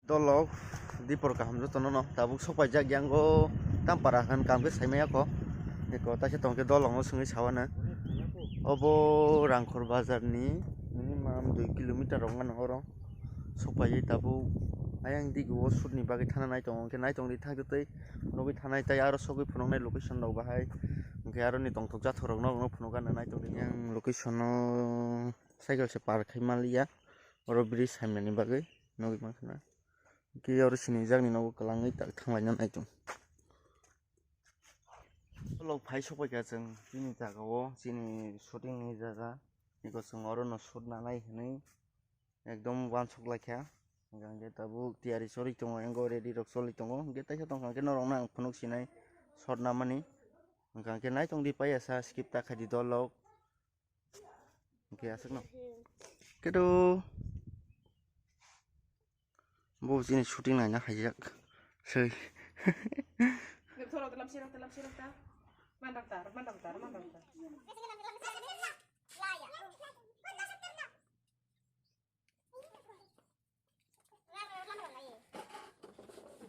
Dolok di program itu tono no tabuk sopai jak yang go tamparakan kami saimaya ko eko tasi tongke dolong sungai sawana obo rangkor bazar ni minimum 2 kilometer rongan orang sopai tabu ayang di go sud ni bagi thana nai tong ke nai tong di thak tei nobi thanai tai aro sogi phunong nai location dau bahai ke aro ni tong tok ja thorok no phunogan nai tong yang location no cycle se par khaimalia oro bridge saimani bagi nobi makhna ki aro sini jagni no kalangai tak thanglaina naidong lok phai sopai ka jeng chini jagao chini shooting ni jaga eko jeng oro no shoot nanai hinui ekdom wansuk laikha hingke tabu tiari sori tongo engo ready rok soli tongo hingke taisa tongkha ke norok nang phunuk sinai shot namani hingke nai tong di paiasa skip ta khadi dolok hingke asuk no kedo bo jini shooting naina haijak sei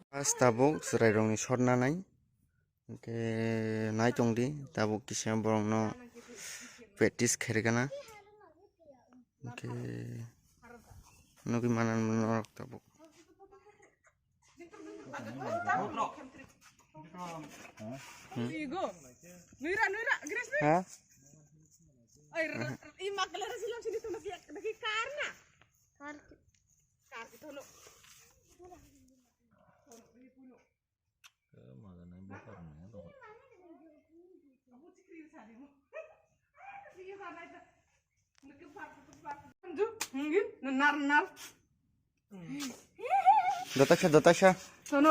pas tabuk serai rong ni shot nanai hingke nai tong di tabuk kisa borong no practice khairgana hingke nogi manan norok tabuk Datasha Datasha ठीक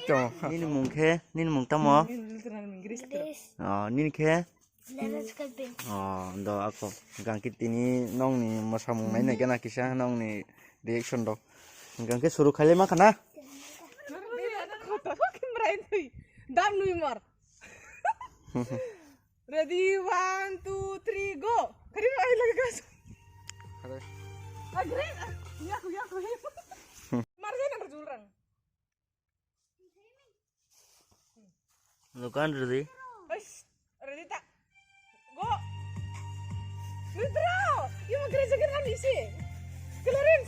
dong nin mungke nin mungtamo nin ke do ako gangkit ini nong ni masamung nai gana kisah nong ni reaction do gangke suruh kali makan ah dam nui mar ready 1 2 3 go kari ai lagi gas agree ya aku mar saya nak jurang Lukan ready ready tak go Nutrao you mau kerja kan di sini kelarin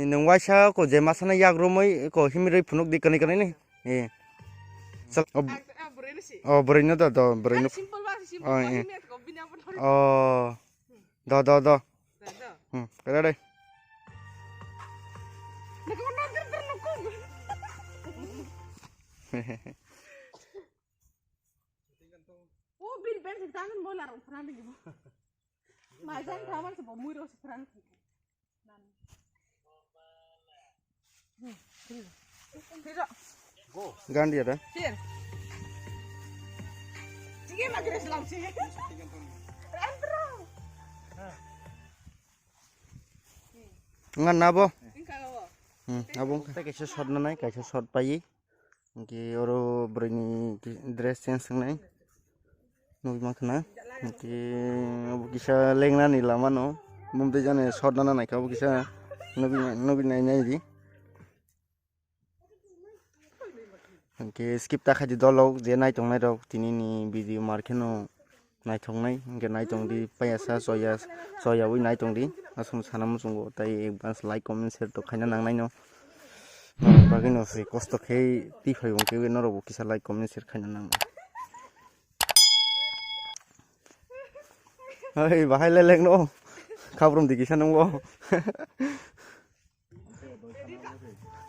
nung waisa ko je masana yagromoi ko himrei phunuk di kani kani ni sal borino do borino simple banget do kada deh oh bin ben tangan bola ron front gitu majan kawan sebab muro front ganti ada Sir. Sige mag-rest lang sige. Entro. ngan nabo Ingkaw. abong kaisa shot nanai kaisa shot pai ki oro brini dress change nai nobi makhna ki abu kisa lengna ni lama no mumte jane shot nana nai ka abu kisa nobi nai di hingke skip ta khadi dolok je nai tong nai rok tini ni video markeno nai tong nai hingke nai tong di payasa soya wi nai tong di asum sanam sungo tai advance like comment share to khaina nang nai no bagino free cost ke ti phai wong ke no ro kisa like comment share khaina nang hei bahai leleng no khabrum di kisa nang wo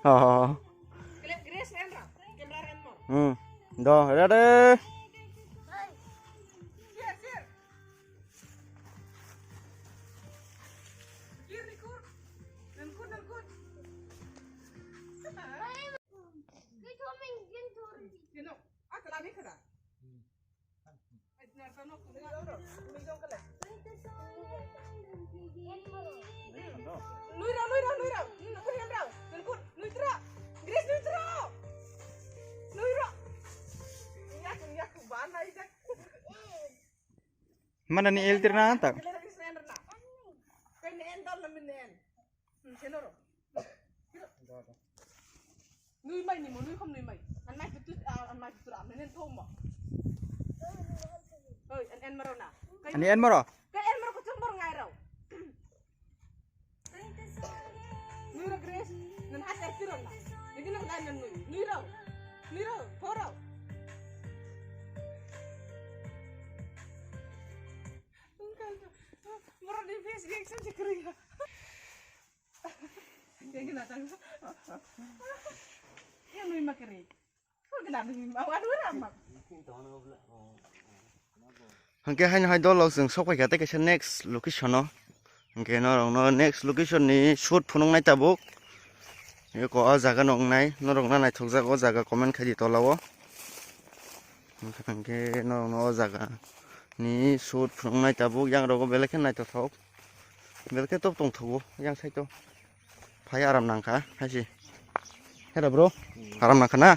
ha do ready Nuira. Mana ni el tirna tak? Nuôi mày mà nuôi không nuôi mày ăn mày cứ làm nên thôm mà ơi ăn mà đâu nào Ani en moro? cái ăn mà có chung bao ngày rồi nuôi ra grace nên hát sẽ chưa rồi jadi nak dah nuôi đâu thôi đâu moro di face reaction cekering yang kena tanggung yang nuôi mà kering kok kenapa nuôi mau adu ramak hangke hai do lo jeng sok paika te next location no hangke no next location ni shoot phunong nai tabuk ye ko a jaga nong nai norong na nai thokja o jaga comment khai di tolawo hangke no jaga ni shoot phunong nai tabuk yang rogo belekhe nai to thok belekhe top tong thogo yang sai to phai aram nangkha haisi hera bro aram nangkha na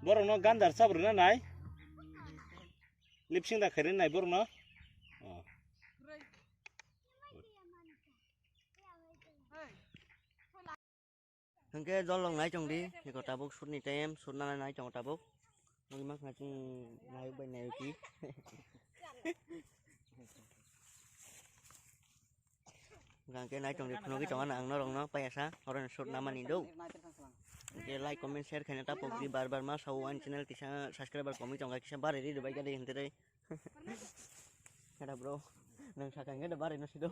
borong no gandar sabr na nai lipsing da kharin nai borong no hangke jolong nai chong di ye ko tabuk shoot ni tem shoot na nai chong tabuk ngi mak na chung nai bai nai ki hangke nai chong di phno ki chong an ang norong no pai asa horon shoot na mani do के like comment share खाने ता पगदी बार मा साउ one channel किसा सब्सक्राइबर कमी चंगा किसा बारे रे दुबाई गादे हिंते रे हेडा ब्रो नों साखांगे द बारे नसिदो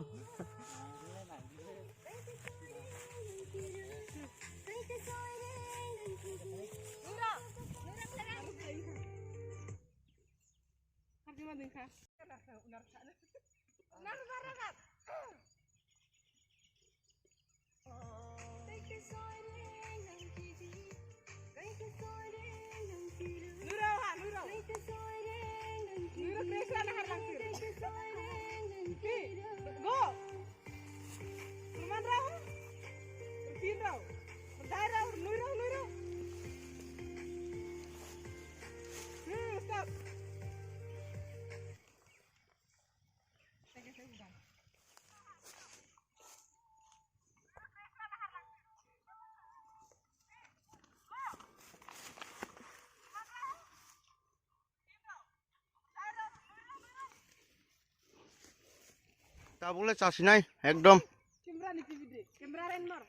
tabule chasi nai ekdom Kamera ni video kamera enmor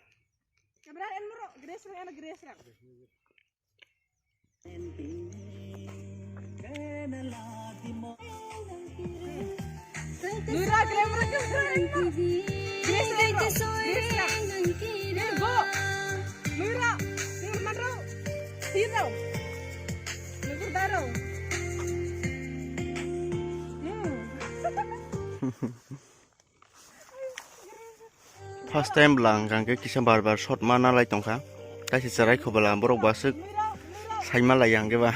grace ran Nura kamera grace go Nura manro tiro nukur daro first time lang hangke kisa bar shot mana lai tongkha taisi charai khobala borok basuk saima lai hangke ba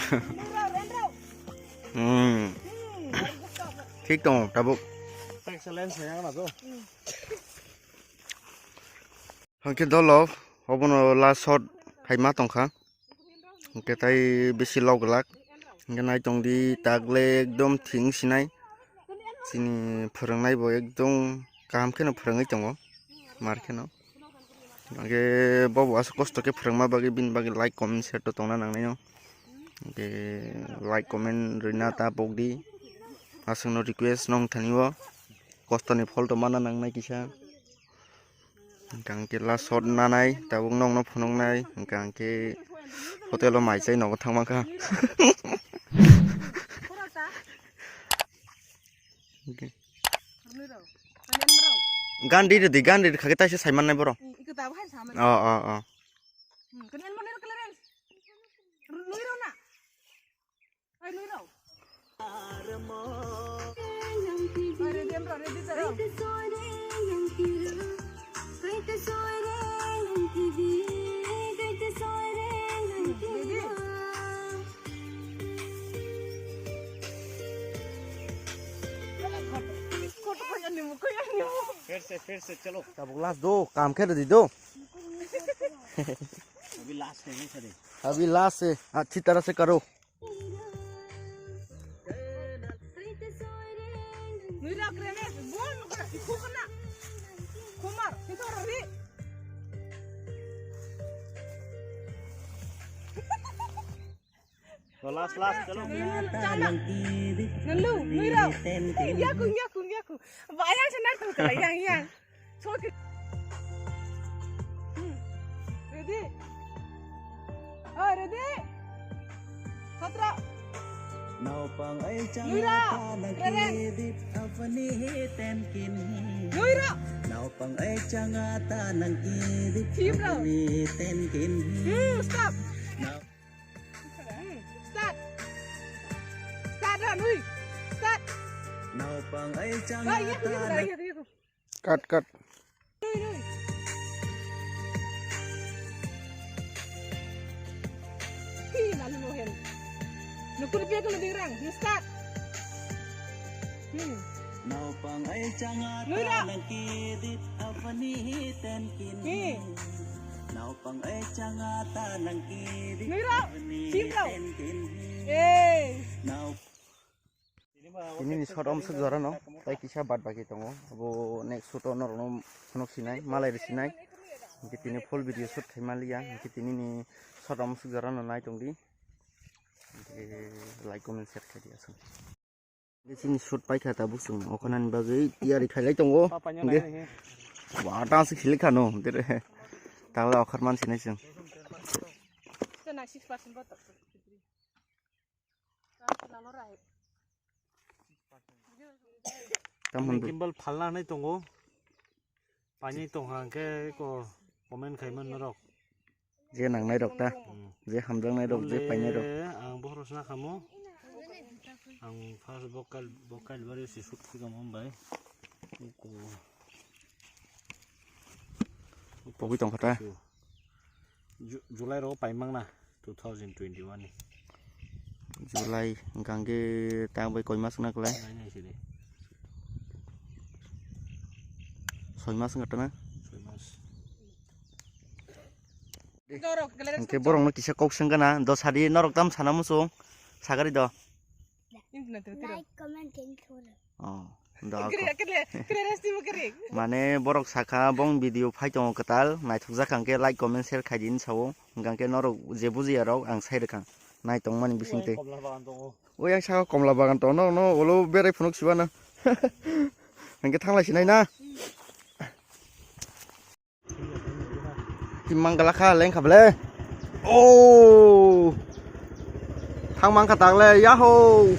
ঠিক তো tabuk excellence yang na to hangke dolo obono last shot haima tongkha hangke tai besi loglak hangke nai tongdi tagle ekdom thing sinai sini phorangnai bo ekdom kaham kheno phorangai tongo markeno hangke bobo as kosto ke phrangma bagi bin bagi like comment share to tongna nangnai no hangke like comment rina ta bogdi asung no request nong thaniwo kosto ni phol to mana nangnai kisa hangke last shot nanai tabuk nong no phunongnai hangke hotel o mai chai no thangmaka Gandhi khake ta se saiman nai boro ikut apa sama oh kalian mau niru kalian niru na ayo niru ada diam bro ada di फिर से चलो tabuk last do kam khe di do अभी लास्ट है नहीं सर अभी लास्ट से अच्छी तरह से करो Nuira krene, bon nukra, ikukna. Kumar, itu rari. तो लास्ट चलो Nelu, Nuira. Yaku. Bayang senar tuh lah, yang. Soki. Ready? Oh, ready? Satra. Nuira, keren. Nuira. Team lo. Stop. Start. Start lah, Nui. Start. Yaku. Cut Nui. Hi, lalu lohen. Nukur dia kalau dirang, di start. Nuira. Nuira, team lo. ini nih short om sejarah no tai kisah bad bagi tongo abo next shoot honor no sonok sinai malai sinai kitini full video shoot thaimalia kitini ni short om sejarah no nai tongdi like comment share khai dia sung sini shoot pai kha ta busung okanan bagai tiari khailai tongo papanya nge naik wata se khilika no tere tangla okhar man sinai sung Kena 6% botok. Lalu rai. tamon gimbal falna नहीं तोंगो पानी तोंहां के को कमेंट खाइमन नरक je nang nai rok ta je hamjang nai rok je pai nai rok आं बहरसना खामो आं फार्स्ट भोकाल बारे से शुट खाम हमबाय को pokoi tong khata जुलाई रो पाइमांग ना 2021 नि Julai gangge tang bai koi mas na klai नायनाय सिदे 6 mas ngata na 6 mass Dorok, galera. ke borong no kisa kok seng kana do sadi norok tam sana musung sagari do Internet itu. Like, comment, and share. oh do Kira resti mau kering. mane borok saka bong video phai tong katal nai thukja kangke like comment share khai din sawo gangke norok je buji arok ang sai rekang nai tong mani bisingte कमला बागान दङ o yang saka komla bagan to no olo berai phunuk sibana angke thangla sinai na timanggala kha leng khable oh thang mang khatak le yahoo